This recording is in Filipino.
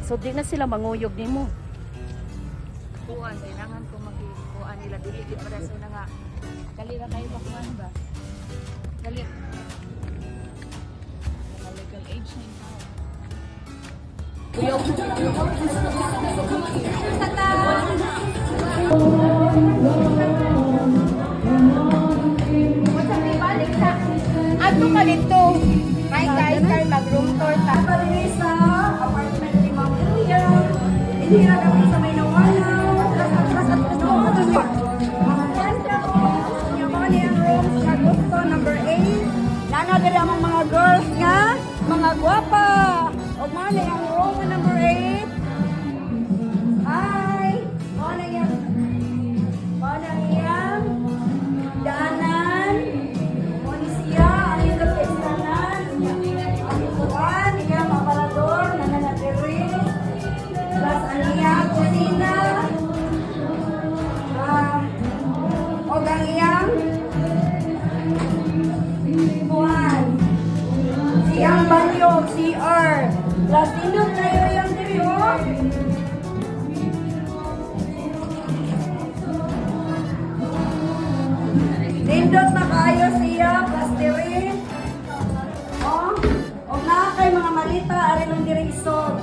So di na sila manguyog nimo. Kuan, kailangan ko magkuan nila dili di para sa nga. Dali na kayo bakuan ba? Dali. Legal age na yung tao. Ato ka dito. Hi guys, kay mag-room tour ta. Sa apartment ni Ma'am William. Hindi na kami sa may nawalaw. Yung rooms na gusto, number 8. Nana din ang mga girls nga, mga gwapa. O mali ang room number 8. Hi! Muna yung daanan. Muna siya, ang ito kaisanan. Ang ikuan, iya mapalador, nananatiri. Plus ang iya kusina. O ang iyang kuan. Siyang banyo, CR. Plus tinong tayo yung diri, oh. Nindot na kayo siya, plastirin. Oh, o na kay mga malita, arin ang diri isod.